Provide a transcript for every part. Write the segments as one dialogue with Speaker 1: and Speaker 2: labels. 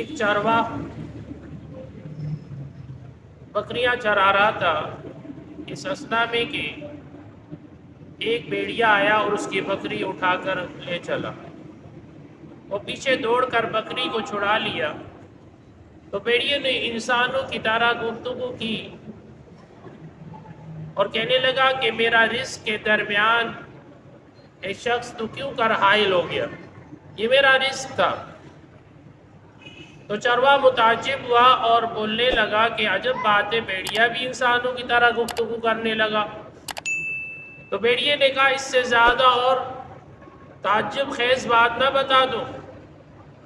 Speaker 1: ایک چارواہ بکریاں چرا رہا تھا۔ اس اثنا میں کہ ایک بھیڑیا آیا اور اس کی بکری اٹھا کر لے چلا۔ وہ پیچھے دوڑ کر بکری کو چھڑا لیا تو بھیڑیے نے انسانوں کی طرح گفتگو کی اور کہنے لگا کہ میرا رزق کے درمیان ایک شخص تو کیوں کر حائل ہو گیا، یہ میرا رزق تھا۔ تو چرواہ متعجب ہوا اور بولنے لگا کہ عجب بات ہے، بھیڑیا بھی انسانوں کی طرح گفتگو کرنے لگا۔ تو بھیڑیے نے کہا اس سے زیادہ اور تعجب خیز بات نہ بتا دو۔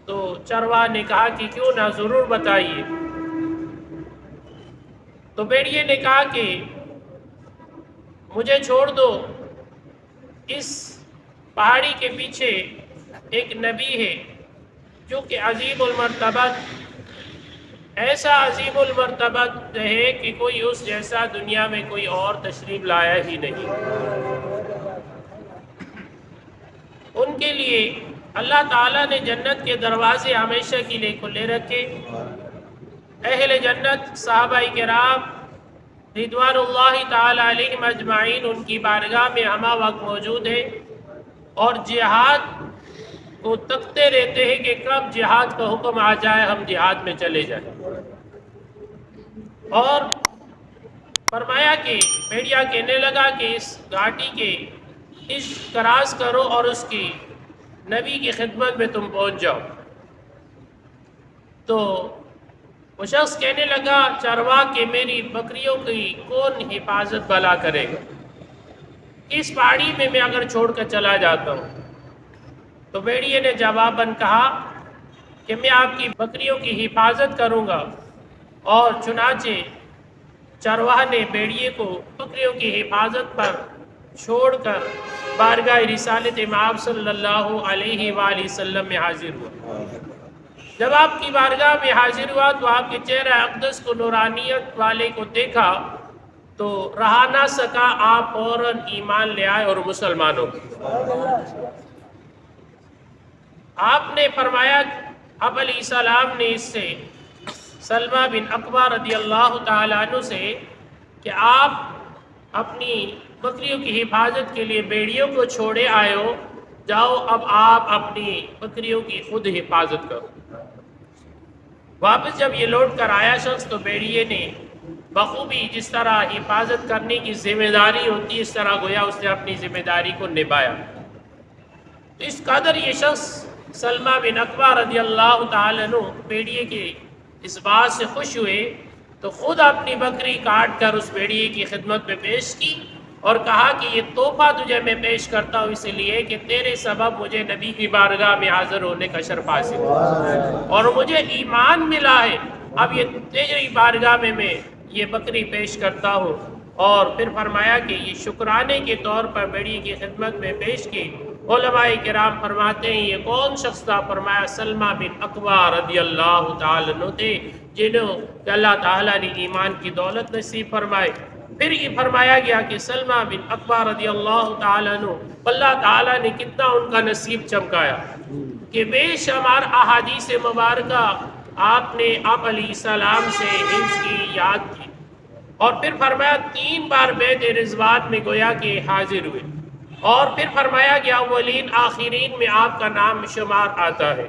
Speaker 1: تو چرواہ نے کہا کہ کیوں نہ، ضرور بتائیے۔ تو بھیڑیے نے کہا کہ مجھے چھوڑ دو، اس پہاڑی کے پیچھے ایک نبی ہے جو کہ عظیم المرتبت، ایسا عظیم المرتبت ہے کہ کوئی اس جیسا دنیا میں کوئی اور تشریف لایا ہی نہیں۔ ان کے لیے اللہ تعالیٰ نے جنت کے دروازے ہمیشہ کے لیے کھلے رکھے۔ اہل جنت صحابہ کرام رضوان اللہ تعالی علیہم اجمعین ان کی بارگاہ میں ہمہ وقت موجود ہے اور جہاد کو تکتے رہتے ہیں کہ کب جہاد کا حکم آ جائے، ہم جہاد میں چلے جائیں۔ اور فرمایا کہ بھیڑیا کہنے لگا کہ اس گھاٹی کے اس کراس کرو اور اس کی نبی کی خدمت میں تم پہنچ جاؤ۔ تو وہ شخص کہنے لگا چرواہ کہ میری بکریوں کی کون حفاظت بھلا کرے گا، اس پہاڑی میں اگر چھوڑ کر چلا جاتا ہوں۔ تو بھیڑیے نے جواباً کہا کہ میں آپ کی بکریوں کی حفاظت کروں گا۔ اور چنانچہ چرواہ نے بھیڑیے کو بکریوں کی حفاظت پر چھوڑ کر بارگاہ رسالت مآب صلی اللہ علیہ وآلہ وسلم میں حاضر ہوا۔ جب آپ کی بارگاہ میں حاضر ہوا تو آپ کے چہرہ اقدس کو نورانیت والے کو دیکھا تو رہا نہ سکا، آپ فوراً ایمان لے آئے اور مسلمانوں آپ نے فرمایا، اب علیہ السلام نے اس سے سلمہ بن اکوع رضی اللہ تعالیٰ عنہ سے کہ آپ اپنی بکریوں کی حفاظت کے لیے بھیڑیوں کو چھوڑے آئے ہو، جاؤ اب آپ اپنی بکریوں کی خود حفاظت کرو۔ واپس جب یہ لوٹ کر آیا شخص تو بھیڑیے نے بخوبی جس طرح حفاظت کرنے کی ذمہ داری ہوتی ہے اس طرح گویا اس نے اپنی ذمہ داری کو نبھایا۔ تو اس قدر یہ شخص سلمہ بن اکوع رضی اللہ تعالیٰ عنہ بھیڑیے کے اس بات سے خوش ہوئے تو خود اپنی بکری کاٹ کر اس بھیڑیے کی خدمت میں پیش کی اور کہا کہ یہ تحفہ تجھے میں پیش کرتا ہوں اس لیے کہ تیرے سبب مجھے نبی کی بارگاہ میں حاضر ہونے کا شرف حاصل ہے اور مجھے ایمان ملا ہے۔ اب یہ تیری بارگاہ میں یہ بکری پیش کرتا ہوں۔ اور پھر فرمایا کہ یہ شکرانے کے طور پر بھیڑیے کی خدمت میں پیش کی۔ علماء کرام فرماتے ہیں یہ کون شخص تھا؟ فرمایا سلمہ بن اکوع رضی اللہ تعالیٰ عنہ تھے، جنہوں کہ اللہ تعالیٰ نے ایمان کی دولت نصیب فرمائے۔ پھر یہ فرمایا گیا کہ سلمہ بن اکوع رضی اللہ تعالیٰ عنہ اللہ تعالیٰ نے کتنا ان کا نصیب چمکایا کہ بے شمار احادیث مبارکہ آپ نے آپ علیہ السلام سے حفظ کی، یاد کی۔ اور پھر فرمایا 3 بار بیعت رضوان میں گویا کہ حاضر ہوئے۔ اور پھر فرمایا گیا اولین آخرین میں آپ کا نام شمار آتا ہے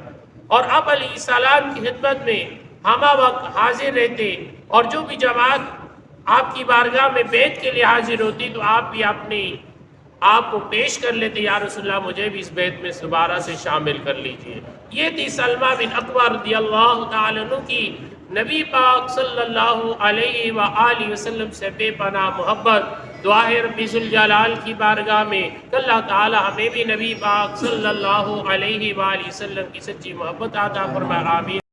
Speaker 1: اور آپ علیہ السلام کی خدمت میں ہمہ وقت حاضر رہتے اور جو بھی جماعت آپ کی بارگاہ میں بیعت کے لیے حاضر ہوتی تو آپ بھی اپنی آپ کو پیش کر لیتے، یا رسول اللہ مجھے بھی اس بیعت میں دوبارہ سے شامل کر لیجئے۔ یہ تھی سلمہ بن اکوع رضی اللہ تعالیٰ عنہ کی نبی پاک صلی اللہ علیہ وآلہ وسلم سے بے پناہ محبت۔ دعا ہے رب ذوالجلال کی بارگاہ میں کہ اللہ تعالی ہمیں بھی نبی پاک صلی اللہ علیہ وآلہ وسلم کی سچی محبت عطا فرمائے، آمین۔